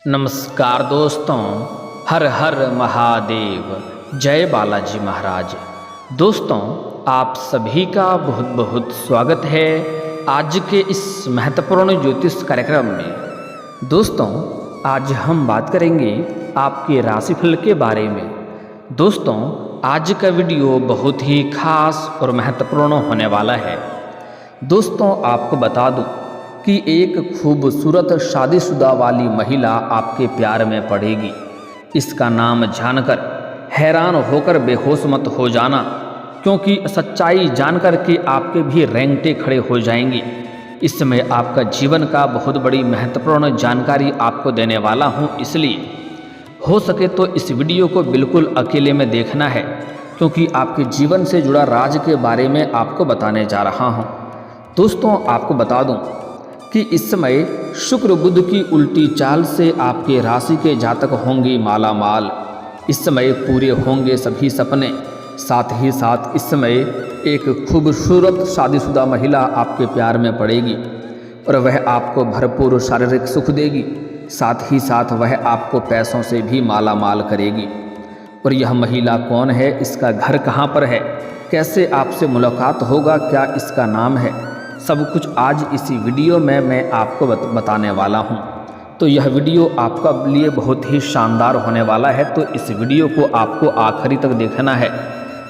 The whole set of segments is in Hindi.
नमस्कार दोस्तों, हर हर महादेव, जय बालाजी महाराज। दोस्तों, आप सभी का बहुत बहुत स्वागत है आज के इस महत्वपूर्ण ज्योतिष कार्यक्रम में। दोस्तों, आज हम बात करेंगे आपके राशिफल के बारे में। दोस्तों, आज का वीडियो बहुत ही खास और महत्वपूर्ण होने वाला है। दोस्तों, आपको बता दूं कि एक खूबसूरत शादीशुदा वाली महिला आपके प्यार में पड़ेगी। इसका नाम जानकर हैरान होकर बेहोश मत हो जाना, क्योंकि सच्चाई जानकर के आपके भी रेंगटे खड़े हो जाएंगी। इस समय आपका जीवन का बहुत बड़ी महत्वपूर्ण जानकारी आपको देने वाला हूँ, इसलिए हो सके तो इस वीडियो को बिल्कुल अकेले में देखना है, क्योंकि आपके जीवन से जुड़ा राज के बारे में आपको बताने जा रहा हूँ। दोस्तों, आपको बता दूँ कि इस समय शुक्र बुध की उल्टी चाल से आपके राशि के जातक होंगे माला माल। इस समय पूरे होंगे सभी सपने। साथ ही साथ इस समय एक खूबसूरत शादीशुदा महिला आपके प्यार में पड़ेगी और वह आपको भरपूर शारीरिक सुख देगी। साथ ही साथ वह आपको पैसों से भी माला माल करेगी। और यह महिला कौन है, इसका घर कहाँ पर है, कैसे आपसे मुलाकात होगा, क्या इसका नाम है, सब कुछ आज इसी वीडियो में मैं आपको बताने वाला हूं। तो यह वीडियो आपका लिए बहुत ही शानदार होने वाला है, तो इस वीडियो को आपको आखिरी तक देखना है।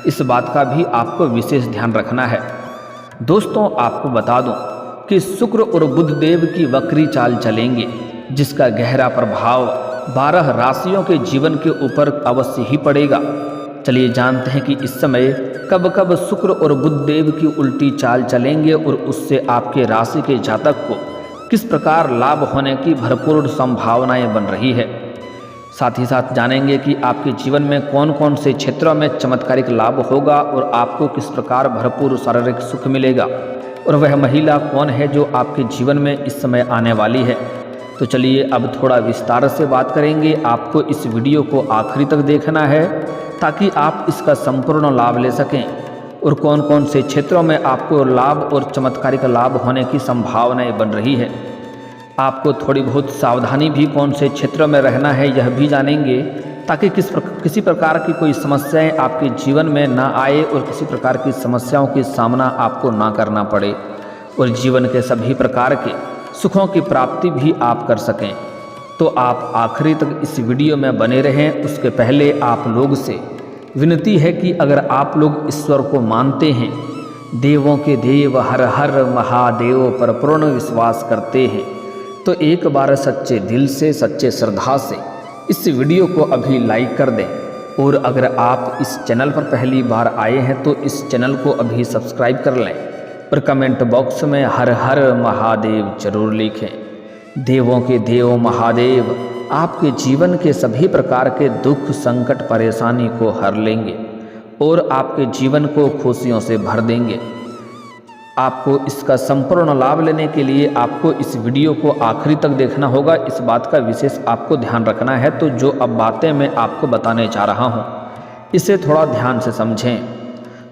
इस बात का भी आपको विशेष ध्यान रखना है। दोस्तों, आपको बता दूं कि शुक्र और बुध देव की वक्री चाल चलेंगे, जिसका गहरा प्रभाव 12 राशियों के जीवन के ऊपर अवश्य ही पड़ेगा। चलिए जानते हैं कि इस समय कब कब शुक्र और बुध देव की उल्टी चाल चलेंगे और उससे आपके राशि के जातक को किस प्रकार लाभ होने की भरपूर संभावनाएं बन रही है। साथ ही साथ जानेंगे कि आपके जीवन में कौन कौन से क्षेत्रों में चमत्कारिक लाभ होगा और आपको किस प्रकार भरपूर शारीरिक सुख मिलेगा, और वह महिला कौन है जो आपके जीवन में इस समय आने वाली है। तो चलिए अब थोड़ा विस्तार से बात करेंगे। आपको इस वीडियो को आखिरी तक देखना है ताकि आप इसका संपूर्ण लाभ ले सकें, और कौन कौन से क्षेत्रों में आपको लाभ और चमत्कारिक लाभ होने की संभावनाएं बन रही है। आपको थोड़ी बहुत सावधानी भी कौन से क्षेत्रों में रहना है यह भी जानेंगे, ताकि किसी प्रकार की कोई समस्याएं आपके जीवन में ना आए और किसी प्रकार की समस्याओं की सामना आपको ना करना पड़े, और जीवन के सभी प्रकार के सुखों की प्राप्ति भी आप कर सकें। तो आप आखिरी तक इस वीडियो में बने रहें। उसके पहले आप लोग से विनती है कि अगर आप लोग ईश्वर को मानते हैं, देवों के देव हर हर महादेव पर पूर्ण विश्वास करते हैं, तो एक बार सच्चे दिल से, सच्चे श्रद्धा से इस वीडियो को अभी लाइक कर दें। और अगर आप इस चैनल पर पहली बार आए हैं तो इस चैनल को अभी सब्सक्राइब कर लें और कमेंट बॉक्स में हर हर महादेव जरूर लिखें। देवों के देव महादेव आपके जीवन के सभी प्रकार के दुख, संकट, परेशानी को हर लेंगे और आपके जीवन को खुशियों से भर देंगे। आपको इसका संपूर्ण लाभ लेने के लिए आपको इस वीडियो को आखिरी तक देखना होगा। इस बात का विशेष आपको ध्यान रखना है। तो जो अब बातें मैं आपको बताने जा रहा हूँ, इसे थोड़ा ध्यान से समझें।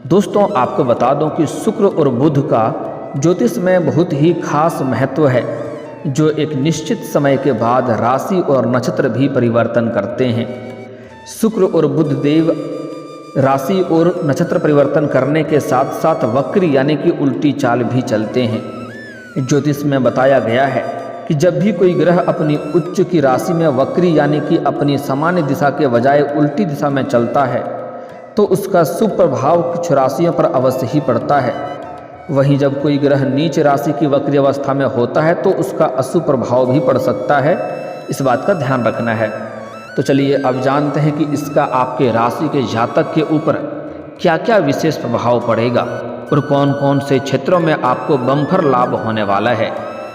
दोस्तों, आपको बता दूं कि शुक्र और बुध का ज्योतिष में बहुत ही खास महत्व है, जो एक निश्चित समय के बाद राशि और नक्षत्र भी परिवर्तन करते हैं। शुक्र और बुध देव राशि और नक्षत्र परिवर्तन करने के साथ साथ वक्री यानी कि उल्टी चाल भी चलते हैं। ज्योतिष में बताया गया है कि जब भी कोई ग्रह अपनी उच्च की राशि में वक्री यानी कि अपनी सामान्य दिशा के बजाय उल्टी दिशा में चलता है, तो उसका शुभ प्रभाव कुछ राशियों पर अवश्य ही पड़ता है। वहीं जब कोई ग्रह नीच राशि की वक्री अवस्था में होता है तो उसका अशुभ प्रभाव भी पड़ सकता है। इस बात का ध्यान रखना है। तो चलिए अब जानते हैं कि इसका आपके राशि के जातक के ऊपर क्या क्या विशेष प्रभाव पड़ेगा और कौन कौन से क्षेत्रों में आपको बम्पर लाभ होने वाला है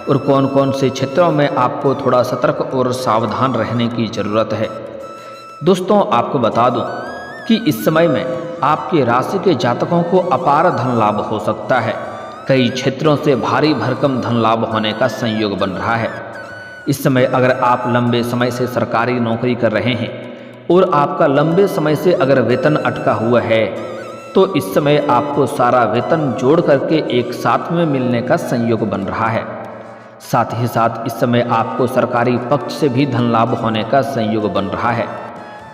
और कौन कौन से क्षेत्रों में आपको थोड़ा सतर्क और सावधान रहने की ज़रूरत है। दोस्तों, आपको बता दूं कि इस समय में आपके राशि के जातकों को अपार धन लाभ हो सकता है। कई क्षेत्रों से भारी भरकम धन लाभ होने का संयोग बन रहा है। इस समय अगर आप लंबे समय से सरकारी नौकरी कर रहे हैं और आपका लंबे समय से अगर वेतन अटका हुआ है, तो इस समय आपको सारा वेतन जोड़ करके एक साथ में मिलने का संयोग बन रहा है। साथ ही साथ इस समय आपको सरकारी पक्ष से भी धन लाभ होने का संयोग बन रहा है।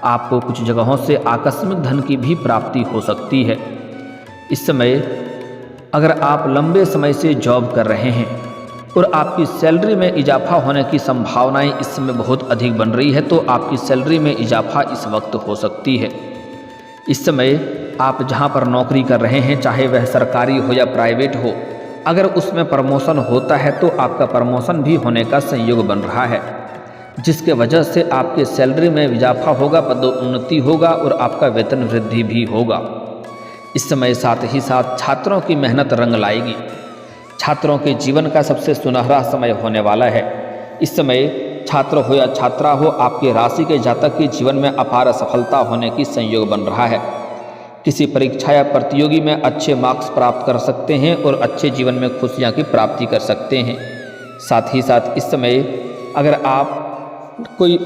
आपको कुछ जगहों से आकस्मिक धन की भी प्राप्ति हो सकती है। इस समय अगर आप लंबे समय से जॉब कर रहे हैं और आपकी सैलरी में इजाफा होने की संभावनाएं इस समय बहुत अधिक बन रही है, तो आपकी सैलरी में इजाफा इस वक्त हो सकती है। इस समय आप जहां पर नौकरी कर रहे हैं, चाहे वह सरकारी हो या प्राइवेट हो, अगर उसमें प्रमोशन होता है तो आपका प्रमोशन भी होने का संयोग बन रहा है, जिसके वजह से आपके सैलरी में इजाफा होगा, पदोन्नति होगा और आपका वेतन वृद्धि भी होगा। इस समय साथ ही साथ छात्रों की मेहनत रंग लाएगी। छात्रों के जीवन का सबसे सुनहरा समय होने वाला है। इस समय छात्र हो या छात्रा हो, आपके राशि के जातक के जीवन में अपार सफलता होने की संयोग बन रहा है। किसी परीक्षा या प्रतियोगी में अच्छे मार्क्स प्राप्त कर सकते हैं और अच्छे जीवन में खुशियां की प्राप्ति कर सकते हैं। साथ ही साथ इस समय अगर आप कोई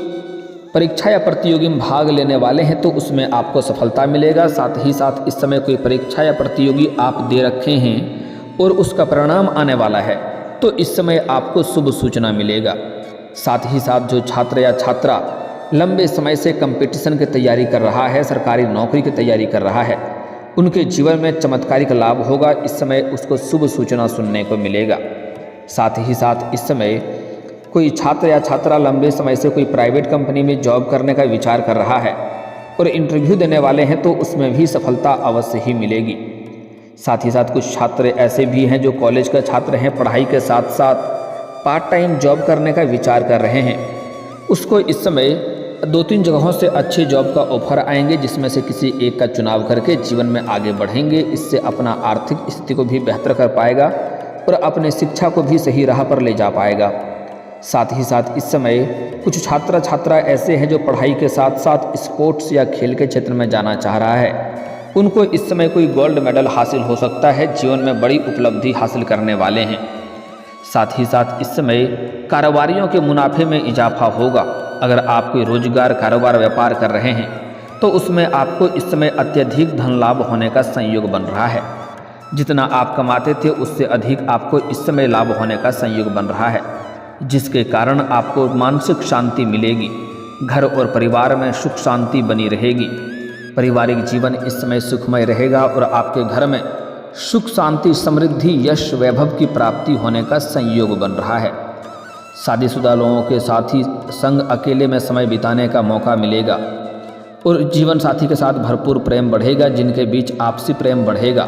परीक्षा या प्रतियोगी में भाग लेने वाले हैं तो उसमें आपको सफलता मिलेगा। साथ ही साथ इस समय कोई परीक्षा या प्रतियोगी आप दे रखे हैं और उसका परिणाम आने वाला है, तो इस समय आपको शुभ सूचना मिलेगा। साथ ही साथ जो छात्र या छात्रा लंबे समय से कंपटीशन की तैयारी कर रहा है, सरकारी नौकरी की तैयारी कर रहा है, उनके जीवन में चमत्कारिक लाभ होगा। इस समय उसको शुभ सूचना सुनने को मिलेगा। साथ ही साथ इस समय कोई छात्र या छात्रा लंबे समय से कोई प्राइवेट कंपनी में जॉब करने का विचार कर रहा है और इंटरव्यू देने वाले हैं, तो उसमें भी सफलता अवश्य ही मिलेगी। साथ ही साथ कुछ छात्र ऐसे भी हैं जो कॉलेज के छात्र हैं, पढ़ाई के साथ साथ पार्ट टाइम जॉब करने का विचार कर रहे हैं। उसको इस समय 2-3 जगहों से अच्छे जॉब का ऑफर आएंगे, जिसमें से किसी एक का चुनाव करके जीवन में आगे बढ़ेंगे। इससे अपना आर्थिक स्थिति को भी बेहतर कर पाएगा और अपने शिक्षा को भी सही राह पर ले जा पाएगा। साथ ही साथ इस समय कुछ छात्र छात्रा ऐसे हैं जो पढ़ाई के साथ साथ स्पोर्ट्स या खेल के क्षेत्र में जाना चाह रहा है। उनको इस समय कोई गोल्ड मेडल हासिल हो सकता है, जीवन में बड़ी उपलब्धि हासिल करने वाले हैं। साथ ही साथ इस समय कारोबारियों के मुनाफे में इजाफा होगा। अगर आप कोई रोजगार, कारोबार, व्यापार कर रहे हैं तो उसमें आपको इस समय अत्यधिक धन लाभ होने का संयोग बन रहा है। जितना आप कमाते थे उससे अधिक आपको इस समय लाभ होने का संयोग बन रहा है, जिसके कारण आपको मानसिक शांति मिलेगी। घर और परिवार में सुख शांति बनी रहेगी। पारिवारिक जीवन इस समय सुखमय रहेगा और आपके घर में सुख शांति, समृद्धि, यश, वैभव की प्राप्ति होने का संयोग बन रहा है। शादीशुदा लोगों के साथ ही संग अकेले में समय बिताने का मौका मिलेगा और जीवन साथी के साथ भरपूर प्रेम बढ़ेगा, जिनके बीच आपसी प्रेम बढ़ेगा,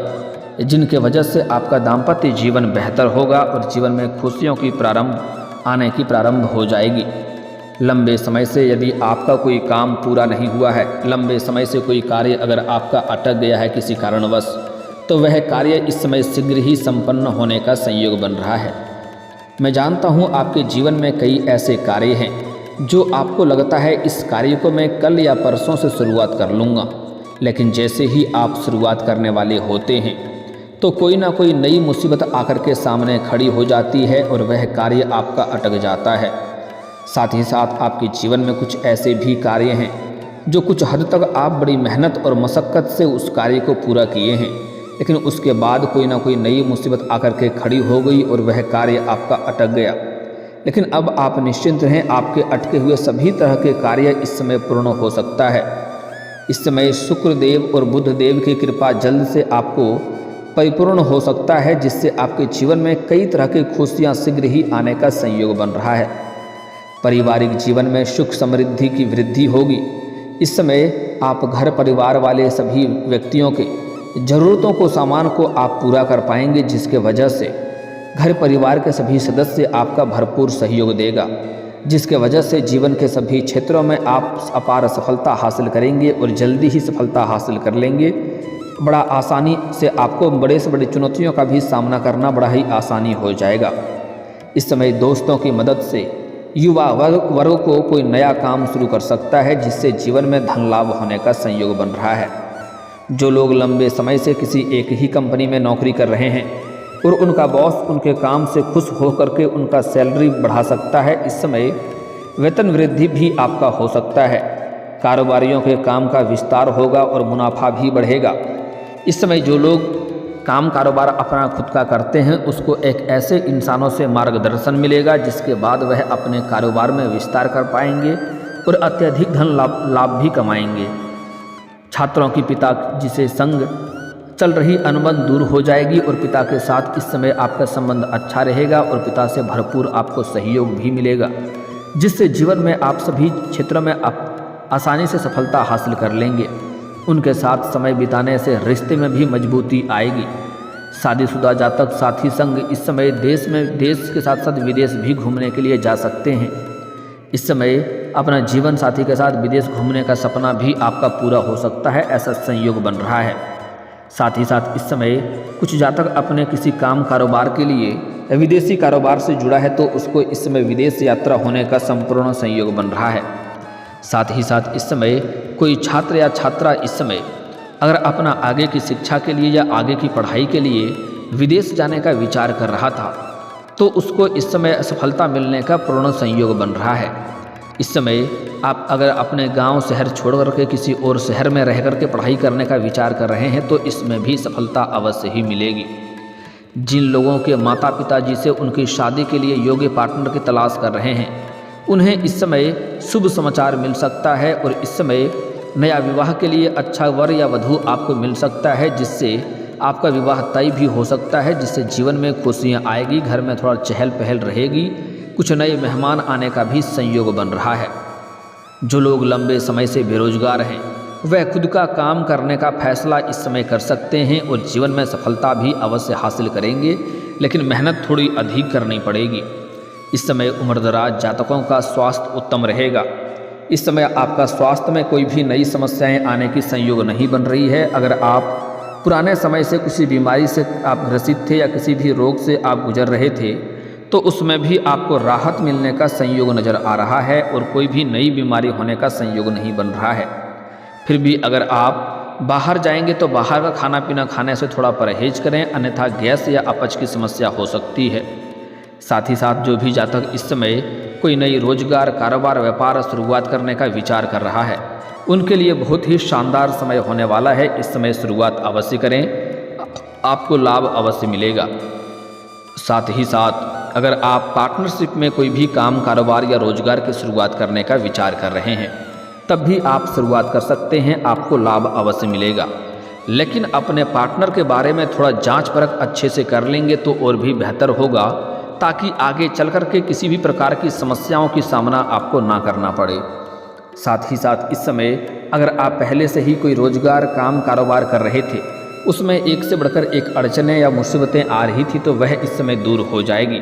जिनके वजह से आपका दाम्पत्य जीवन बेहतर होगा और जीवन में खुशियों की प्रारंभ हो जाएगी। लंबे समय से यदि आपका कोई काम पूरा नहीं हुआ है, लंबे समय से कोई कार्य अगर आपका अटक गया है किसी कारणवश, तो वह कार्य इस समय शीघ्र ही संपन्न होने का संयोग बन रहा है। मैं जानता हूँ आपके जीवन में कई ऐसे कार्य हैं जो आपको लगता है इस कार्य को मैं कल या परसों से शुरुआत कर लूँगा, लेकिन जैसे ही आप शुरुआत करने वाले होते हैं तो कोई ना कोई नई मुसीबत आकर के सामने खड़ी हो जाती है और वह कार्य आपका अटक जाता है। साथ ही साथ आपके जीवन में कुछ ऐसे भी कार्य हैं जो कुछ हद तक आप बड़ी मेहनत और मशक्क़त से उस कार्य को पूरा किए हैं, लेकिन उसके बाद कोई ना कोई नई मुसीबत आकर के खड़ी हो गई और वह कार्य आपका अटक गया। लेकिन अब आप निश्चिंत रहें, आपके अटके हुए सभी तरह के कार्य इस समय पूर्ण हो सकता है। इस समय शुक्र देव और बुध देव की कृपा जल्द से आपको परिपूर्ण हो सकता है, जिससे आपके जीवन में कई तरह की खुशियाँ शीघ्र ही आने का संयोग बन रहा है। पारिवारिक जीवन में सुख समृद्धि की वृद्धि होगी। इस समय आप घर परिवार वाले सभी व्यक्तियों के ज़रूरतों को, सामान को आप पूरा कर पाएंगे, जिसके वजह से घर परिवार के सभी सदस्य आपका भरपूर सहयोग देगा, जिसके वजह से जीवन के सभी क्षेत्रों में आप अपार सफलता हासिल करेंगे और जल्दी ही सफलता हासिल कर लेंगे। बड़ा आसानी से आपको बड़े से बड़ी चुनौतियों का भी सामना करना बड़ा ही आसानी हो जाएगा। इस समय दोस्तों की मदद से युवा वर्ग को कोई नया काम शुरू कर सकता है, जिससे जीवन में धन लाभ होने का संयोग बन रहा है। जो लोग लंबे समय से किसी एक ही कंपनी में नौकरी कर रहे हैं और उनका बॉस उनके काम से खुश होकर के उनका सैलरी बढ़ा सकता है, इस समय वेतन वृद्धि भी आपका हो सकता है। कारोबारियों के काम का विस्तार होगा और मुनाफा भी बढ़ेगा। इस समय जो लोग काम कारोबार अपना खुद का करते हैं उसको एक ऐसे इंसानों से मार्गदर्शन मिलेगा जिसके बाद वह अपने कारोबार में विस्तार कर पाएंगे और अत्यधिक धन लाभ भी कमाएंगे। छात्रों की पिता जिसे संग चल रही अनबन दूर हो जाएगी और पिता के साथ इस समय आपका संबंध अच्छा रहेगा और पिता से भरपूर आपको सहयोग भी मिलेगा, जिससे जीवन में आप सभी क्षेत्रों में आप आसानी से सफलता हासिल कर लेंगे। उनके साथ समय बिताने से रिश्ते में भी मजबूती आएगी। शादीशुदा जातक साथी संग इस समय देश के साथ साथ विदेश भी घूमने के लिए जा सकते हैं। इस समय अपना जीवन साथी के साथ विदेश घूमने का सपना भी आपका पूरा हो सकता है, ऐसा संयोग बन रहा है। साथ ही साथ इस समय कुछ जातक अपने किसी काम कारोबार के लिए विदेशी कारोबार से जुड़ा है तो उसको इस समय विदेश यात्रा होने का संपूर्ण संयोग बन रहा है। साथ ही साथ इस समय कोई छात्र या छात्रा इस समय अगर अपना आगे की शिक्षा के लिए या आगे की पढ़ाई के लिए विदेश जाने का विचार कर रहा था तो उसको इस समय सफलता मिलने का पूर्ण संयोग बन रहा है। इस समय आप अगर अपने गांव शहर छोड़ करके किसी और शहर में रह करके पढ़ाई करने का विचार कर रहे हैं तो इसमें भी सफलता अवश्य ही मिलेगी। जिन लोगों के माता पिता जिसे उनकी शादी के लिए योग्य पार्टनर की तलाश कर रहे हैं उन्हें इस समय शुभ समाचार मिल सकता है और इस समय नया विवाह के लिए अच्छा वर या वधू आपको मिल सकता है, जिससे आपका विवाह तय भी हो सकता है, जिससे जीवन में खुशियाँ आएगी, घर में थोड़ा चहल पहल रहेगी, कुछ नए मेहमान आने का भी संयोग बन रहा है। जो लोग लंबे समय से बेरोजगार हैं वह खुद का काम करने का फैसला इस समय कर सकते हैं और जीवन में सफलता भी अवश्य हासिल करेंगे, लेकिन मेहनत थोड़ी अधिक करनी पड़ेगी। इस समय उम्रदराज जातकों का स्वास्थ्य उत्तम रहेगा। इस समय आपका स्वास्थ्य में कोई भी नई समस्याएं आने की संयोग नहीं बन रही है। अगर आप पुराने समय से किसी बीमारी से आप ग्रसित थे या किसी भी रोग से आप गुजर रहे थे तो उसमें भी आपको राहत मिलने का संयोग नज़र आ रहा है और कोई भी नई बीमारी होने का संयोग नहीं बन रहा है। फिर भी अगर आप बाहर जाएंगे तो बाहर का खाना पीना खाने से थोड़ा परहेज करें, अन्यथा गैस या अपच की समस्या हो सकती है। साथ ही साथ जो भी जातक इस समय कोई नई रोजगार कारोबार व्यापार शुरुआत करने का विचार कर रहा है उनके लिए बहुत ही शानदार समय होने वाला है। इस समय शुरुआत अवश्य करें, आपको लाभ अवश्य मिलेगा। साथ ही साथ अगर आप पार्टनरशिप में कोई भी काम कारोबार या रोजगार की शुरुआत करने का विचार कर रहे हैं तब भी आप शुरुआत कर सकते हैं, आपको लाभ अवश्य मिलेगा। लेकिन अपने पार्टनर के बारे में थोड़ा जांच परख अच्छे से कर लेंगे तो और भी बेहतर होगा, ताकि आगे चल कर के किसी भी प्रकार की समस्याओं की सामना आपको ना करना पड़े। साथ ही साथ इस समय अगर आप पहले से ही कोई रोजगार काम कारोबार कर रहे थे उसमें एक से बढ़कर एक अड़चनें या मुसीबतें आ रही थी तो वह इस समय दूर हो जाएगी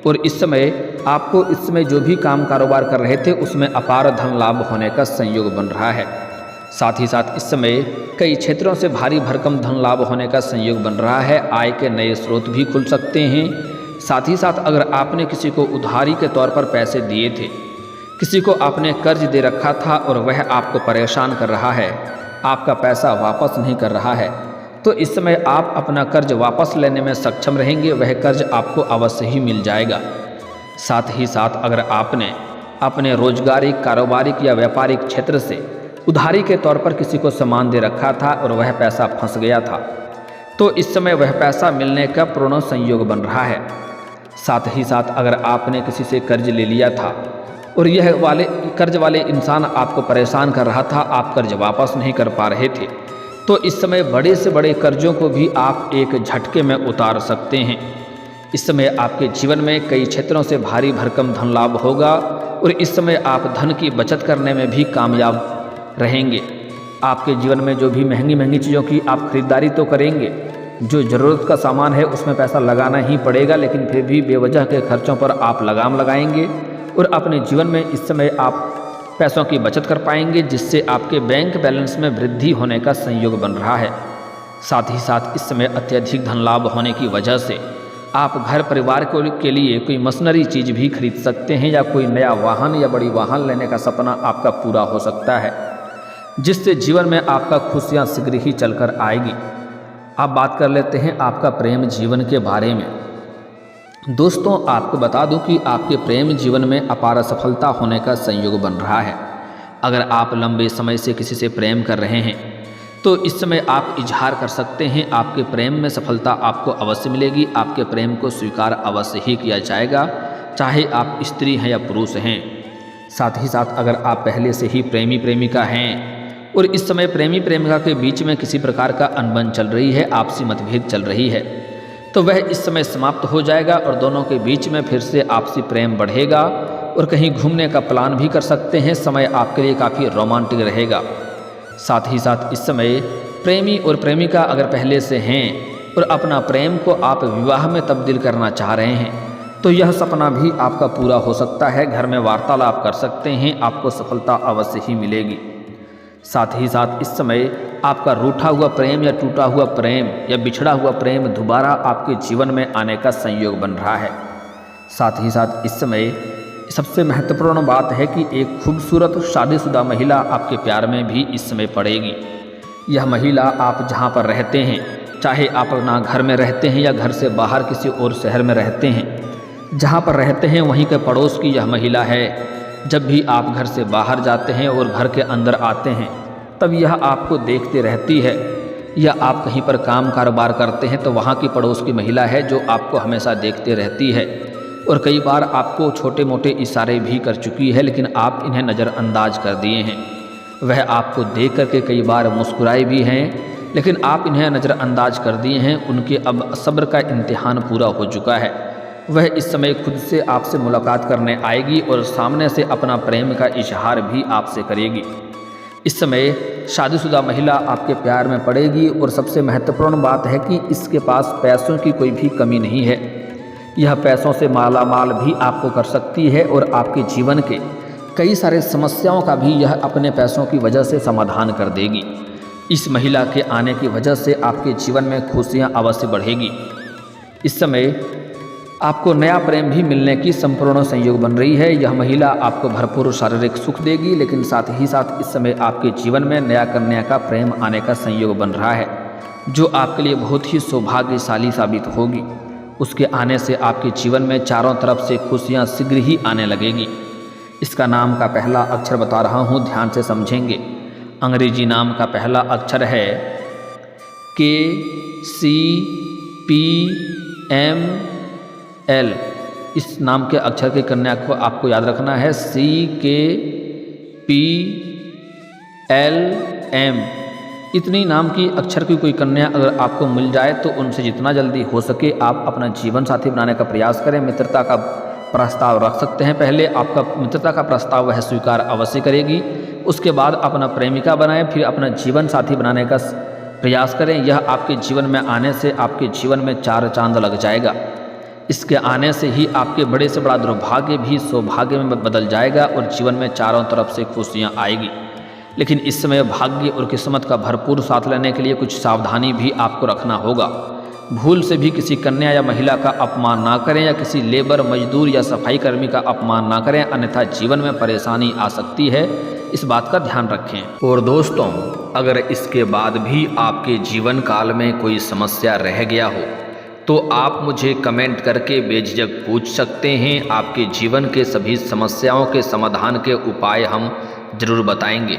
और इस समय आपको इस समय जो भी काम कारोबार कर रहे थे उसमें अपार धन लाभ होने का संयोग बन रहा है। साथ ही साथ इस समय कई क्षेत्रों से भारी भरकम धन लाभ होने का संयोग बन रहा है। आय के नए स्रोत भी खुल सकते हैं। साथ ही साथ अगर आपने किसी को उधारी के तौर पर पैसे दिए थे, किसी को आपने कर्ज दे रखा था और वह आपको परेशान कर रहा है, आपका पैसा वापस नहीं कर रहा है, तो इस समय आप अपना कर्ज वापस लेने में सक्षम रहेंगे, वह कर्ज आपको अवश्य ही मिल जाएगा। साथ ही साथ अगर आपने अपने रोजगारी कारोबारिक या व्यापारिक क्षेत्र से उधारी के तौर पर किसी को सामान दे रखा था और वह पैसा फंस गया था तो इस समय वह पैसा मिलने का पूर्ण संयोग बन रहा है। साथ ही साथ अगर आपने किसी से कर्ज ले लिया था और यह कर्ज वाले इंसान आपको परेशान कर रहा था, आप कर्ज वापस नहीं कर पा रहे थे, तो इस समय बड़े से बड़े कर्जों को भी आप एक झटके में उतार सकते हैं। इस समय आपके जीवन में कई क्षेत्रों से भारी भरकम धन लाभ होगा और इस समय आप धन की बचत करने में भी कामयाब रहेंगे। आपके जीवन में जो भी महंगी महंगी चीज़ों की आप खरीदारी तो करेंगे, जो ज़रूरत का सामान है उसमें पैसा लगाना ही पड़ेगा, लेकिन फिर भी बेवजह के खर्चों पर आप लगाम लगाएंगे और अपने जीवन में इस समय आप पैसों की बचत कर पाएंगे, जिससे आपके बैंक बैलेंस में वृद्धि होने का संयोग बन रहा है। साथ ही साथ इस समय अत्यधिक धन लाभ होने की वजह से आप घर परिवार के लिए कोई मशीनरी चीज़ भी खरीद सकते हैं या कोई नया वाहन या बड़ी वाहन लेने का सपना आपका पूरा हो सकता है, जिससे जीवन में आपका खुशियाँ शीघ्र ही चलकर आएगी। अब बात कर लेते हैं आपका प्रेम जीवन के बारे में। दोस्तों, आपको बता दूं कि आपके प्रेम जीवन में अपार सफलता होने का संयोग बन रहा है। अगर आप लंबे समय से किसी से प्रेम कर रहे हैं तो इस समय आप इजहार कर सकते हैं। आपके प्रेम में सफलता आपको अवश्य मिलेगी। आपके प्रेम को स्वीकार अवश्य ही किया जाएगा, चाहे आप स्त्री हैं या पुरुष हैं। साथ ही साथ अगर आप पहले से ही प्रेमी प्रेमिका हैं और इस समय प्रेमी प्रेमिका के बीच में किसी प्रकार का अनबन चल रही है, आपसी मतभेद चल रही है, तो वह इस समय समाप्त हो जाएगा और दोनों के बीच में फिर से आपसी प्रेम बढ़ेगा और कहीं घूमने का प्लान भी कर सकते हैं। समय आपके लिए काफ़ी रोमांटिक रहेगा। साथ ही साथ इस समय प्रेमी और प्रेमिका अगर पहले से हैं और अपना प्रेम को आप विवाह में तब्दील करना चाह रहे हैं, तो यह सपना भी आपका पूरा हो सकता है। घर में वार्तालाप कर सकते हैं, आपको सफलता अवश्य ही मिलेगी। साथ ही साथ इस समय आपका रूठा हुआ प्रेम या टूटा हुआ प्रेम या बिछड़ा हुआ प्रेम दोबारा आपके जीवन में आने का संयोग बन रहा है। साथ ही साथ इस समय सबसे महत्वपूर्ण बात है कि एक खूबसूरत शादीशुदा महिला आपके प्यार में भी इस समय पड़ेगी। यह महिला आप जहाँ पर रहते हैं, चाहे आप अपना घर में रहते हैं या घर से बाहर किसी और शहर में रहते हैं, जहाँ पर रहते हैं वहीं के पड़ोस की यह महिला है। जब भी आप घर से बाहर जाते हैं और घर के अंदर आते हैं, तब यह आपको देखते रहती है। या आप कहीं पर काम कारोबार करते हैं तो वहाँ की पड़ोस की महिला है जो आपको हमेशा देखते रहती है और कई बार आपको छोटे मोटे इशारे भी कर चुकी है, लेकिन आप इन्हें नज़रअंदाज कर दिए हैं। वह आपको देख करके कई बार मुस्कुराए भी हैं, लेकिन आप इन्हें नज़रअंदाज कर दिए हैं। उनके अब सब्र का इम्तिहान पूरा हो चुका है। वह इस समय खुद से आपसे मुलाकात करने आएगी और सामने से अपना प्रेम का इजहार भी आपसे करेगी। इस समय शादीशुदा महिला आपके प्यार में पड़ेगी और सबसे महत्वपूर्ण बात है कि इसके पास पैसों की कोई भी कमी नहीं है। यह पैसों से माला माल भी आपको कर सकती है और आपके जीवन के कई सारे समस्याओं का भी यह अपने पैसों की वजह से समाधान कर देगी। इस महिला के आने की वजह से आपके जीवन में खुशियाँ अवश्य बढ़ेगी। इस समय आपको नया प्रेम भी मिलने की संपूर्ण संयोग बन रही है। यह महिला आपको भरपूर शारीरिक सुख देगी, लेकिन साथ ही साथ इस समय आपके जीवन में नया कन्या का प्रेम आने का संयोग बन रहा है, जो आपके लिए बहुत ही सौभाग्यशाली साबित होगी। उसके आने से आपके जीवन में चारों तरफ से खुशियाँ शीघ्र ही आने लगेगी। इसका नाम का पहला अक्षर बता रहा हूँ, ध्यान से समझेंगे। अंग्रेजी नाम का पहला अक्षर है KCPML। इस नाम के अक्षर की कन्या को आपको याद रखना है, CKPLM। इतनी नाम की अक्षर की कोई कन्या अगर आपको मिल जाए तो उनसे जितना जल्दी हो सके आप अपना जीवन साथी बनाने का प्रयास करें। मित्रता का प्रस्ताव रख सकते हैं। पहले आपका मित्रता का प्रस्ताव वह स्वीकार अवश्य करेगी, उसके बाद अपना प्रेमिका बनाएं, फिर अपना जीवन साथी बनाने का प्रयास करें। यह आपके जीवन में आने से आपके जीवन में चार चांद लग जाएगा। इसके आने से ही आपके बड़े से बड़ा दुर्भाग्य भी सौभाग्य में बदल जाएगा और जीवन में चारों तरफ से खुशियाँ आएगी। लेकिन इस समय भाग्य और किस्मत का भरपूर साथ लेने के लिए कुछ सावधानी भी आपको रखना होगा। भूल से भी किसी कन्या या महिला का अपमान ना करें या किसी लेबर, मजदूर या सफाई कर्मी का अपमान ना करें, अन्यथा जीवन में परेशानी आ सकती है। इस बात का ध्यान रखें। और दोस्तों, अगर इसके बाद भी आपके जीवन काल में कोई समस्या रह गया हो तो आप मुझे कमेंट करके बेझिझक पूछ सकते हैं। आपके जीवन के सभी समस्याओं के समाधान के उपाय हम जरूर बताएंगे।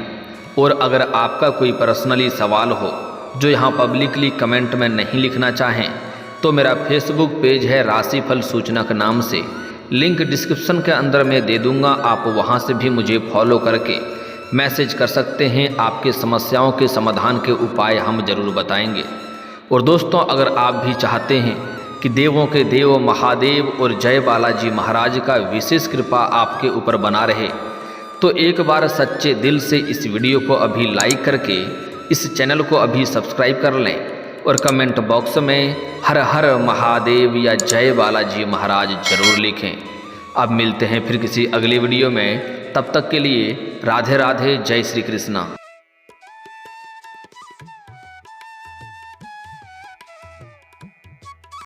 और अगर आपका कोई पर्सनली सवाल हो जो यहाँ पब्लिकली कमेंट में नहीं लिखना चाहें, तो मेरा फेसबुक पेज है राशिफल सूचनक नाम से, लिंक डिस्क्रिप्शन के अंदर मैं दे दूँगा। आप वहाँ से भी मुझे फॉलो करके मैसेज कर सकते हैं। आपके समस्याओं के समाधान के उपाय हम जरूर बताएंगे। और दोस्तों, अगर आप भी चाहते हैं कि देवों के देव महादेव और जय बालाजी महाराज का विशेष कृपा आपके ऊपर बना रहे, तो एक बार सच्चे दिल से इस वीडियो को अभी लाइक करके इस चैनल को अभी सब्सक्राइब कर लें और कमेंट बॉक्स में हर हर महादेव या जय बालाजी महाराज जरूर लिखें। अब मिलते हैं फिर किसी अगली वीडियो में। तब तक के लिए राधे राधे, जय श्री कृष्णा।